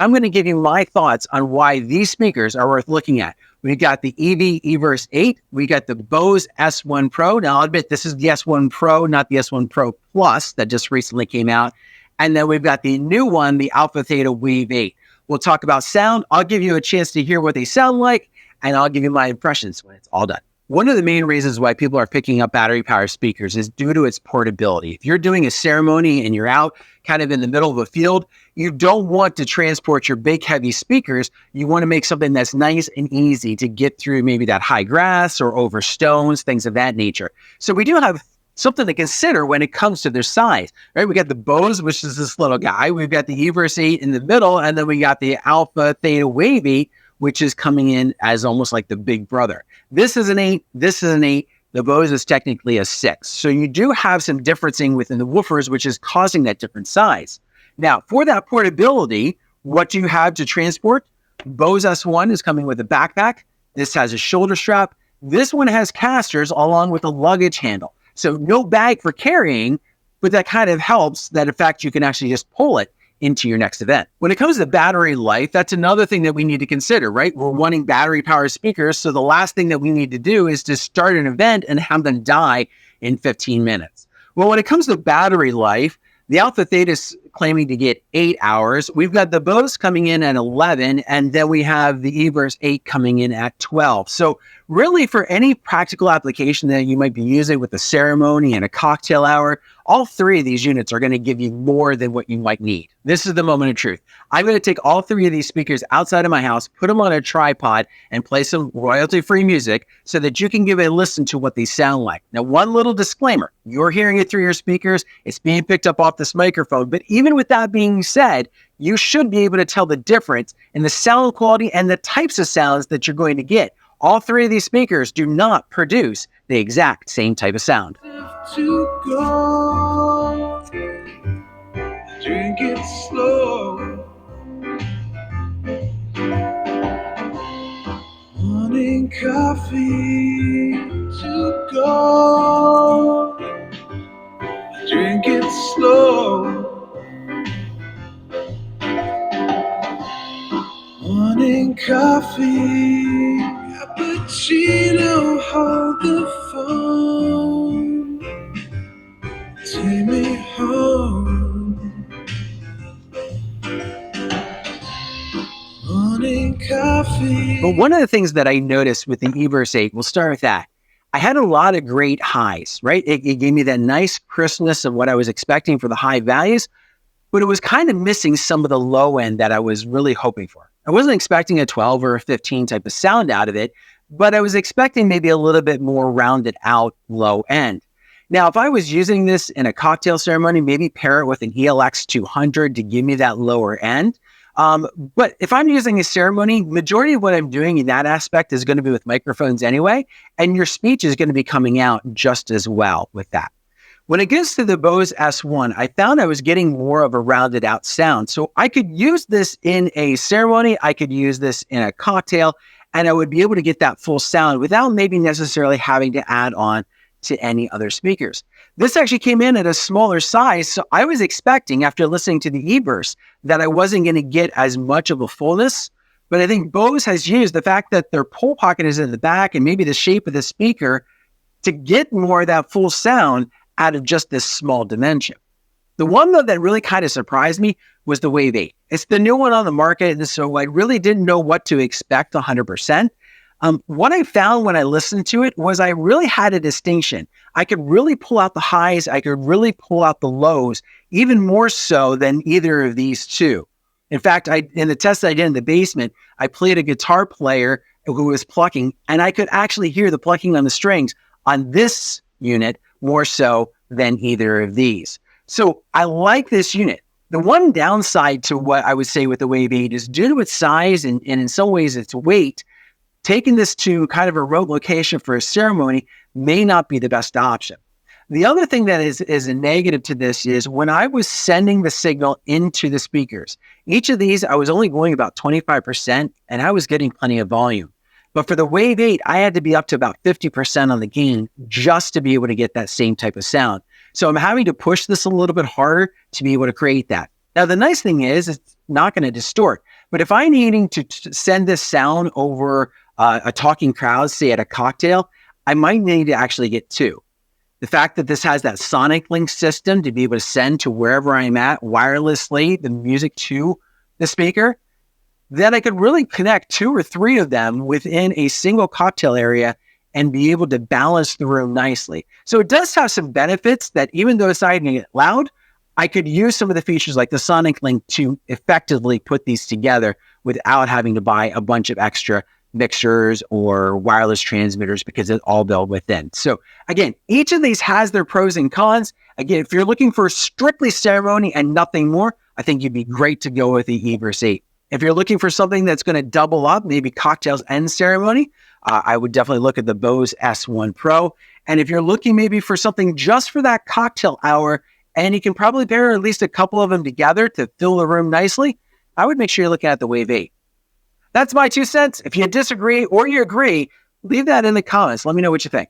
I'm going to give you my thoughts on why these speakers are worth looking at. We've got the Everse 8. We got the Bose S1 Pro. Now, I'll admit this is the S1 Pro, not the S1 Pro Plus that just recently came out. And then we've got the new one, the AlphaTheta Wave 8. We'll talk about sound. I'll give you a chance to hear what they sound like, and I'll give you my impressions when it's all done. One of the main reasons why people are picking up battery-powered speakers is due to its portability. If you're doing a ceremony and you're out kind of in the middle of a field, you don't want to transport your big, heavy speakers. You want to make something that's nice and easy to get through maybe that high grass or over stones, things of that nature. So we do have something to consider when it comes to their size, right? We got the Bose, which is this little guy. We've got the Everse 8 in the middle, and then we got the AlphaTheta Wave 8, which is coming in as almost like the big brother. This is an 8, this is an 8. The Bose is technically a 6. So you do have some differencing within the woofers, which is causing that different size. Now, for that portability, what do you have to transport? Bose S1 is coming with a backpack. This has a shoulder strap. This one has casters along with a luggage handle. So no bag for carrying, but that kind of helps that in fact you can actually just pull it into your next event. When it comes to battery life, that's another thing that we need to consider, right? We're wanting battery powered speakers. So the last thing that we need to do is to start an event and have them die in 15 minutes. Well, when it comes to battery life, the AlphaTheta is claiming to get 8 hours. We've got the Bose coming in at 11, and then we have the Everse 8 coming in at 12. So really for any practical application that you might be using with a ceremony and a cocktail hour, all three of these units are going to give you more than what you might need. This is the moment of truth. I'm going to take all three of these speakers outside of my house, put them on a tripod, and play some royalty-free music so that you can give a listen to what these sound like. Now, one little disclaimer. You're hearing it through your speakers. It's being picked up off this microphone. But even with that being said, you should be able to tell the difference in the sound quality and the types of sounds that you're going to get. All three of these speakers do not produce the exact same type of sound. To go, drink it slow, morning coffee to go, drink it slow, morning coffee, cappuccino, hold the phone. Take me home. Morning coffee. But one of the things that I noticed with the Everse 8, we'll start with that. I had a lot of great highs, right? It gave me that nice crispness of what I was expecting for the high values, but it was kind of missing some of the low end that I was really hoping for. I wasn't expecting a 12 or a 15 type of sound out of it, but I was expecting maybe a little bit more rounded out low end. Now, if I was using this in a cocktail ceremony, maybe pair it with an ELX 200 to give me that lower end. But if I'm using a ceremony, majority of what I'm doing in that aspect is going to be with microphones anyway, and your speech is going to be coming out just as well with that. When it gets to the Bose S1, I found I was getting more of a rounded out sound. So I could use this in a ceremony, I could use this in a cocktail, and I would be able to get that full sound without maybe necessarily having to add on to any other speakers. This actually came in at a smaller size, so I was expecting, after listening to the Everse, that I wasn't going to get as much of a fullness, but I think Bose has used the fact that their pole pocket is in the back and maybe the shape of the speaker to get more of that full sound out of just this small dimension. The one, though, that really kind of surprised me was the Wave 8. It's the new one on the market, and so I really didn't know what to expect 100%. What I found when I listened to it was I really had a distinction. I could really pull out the highs. I could really pull out the lows, even more so than either of these two. In fact, in the test I did in the basement, I played a guitar player who was plucking, and I could actually hear the plucking on the strings on this unit more so than either of these. So I like this unit. The one downside to what I would say with the Wave 8 is due to its size and in some ways its weight, taking this to kind of a remote location for a ceremony may not be the best option. The other thing that is a negative to this is when I was sending the signal into the speakers, each of these I was only going about 25% and I was getting plenty of volume. But for the Wave 8, I had to be up to about 50% on the gain just to be able to get that same type of sound. So I'm having to push this a little bit harder to be able to create that. Now, the nice thing is it's not going to distort. But if I'm needing to send this sound over a talking crowd, say at a cocktail, I might need to actually get two. The fact that this has that SonicLink system to be able to send to wherever I'm at wirelessly the music to the speaker, then I could really connect 2 or 3 of them within a single cocktail area and be able to balance the room nicely. So it does have some benefits that even though it's not going to get loud, I could use some of the features like the SonicLink to effectively put these together without having to buy a bunch of extra mixers or wireless transmitters because it's all built within. So again, each of these has their pros and cons. Again, if you're looking for strictly ceremony and nothing more, I think you'd be great to go with the Everse 8. If you're looking for something that's going to double up, maybe cocktails and ceremony, I would definitely look at the Bose S1 Pro. And if you're looking maybe for something just for that cocktail hour, and you can probably pair at least a couple of them together to fill the room nicely, I would make sure you're looking at the Wave 8. That's my 2 cents. If you disagree or you agree, leave that in the comments. Let me know what you think.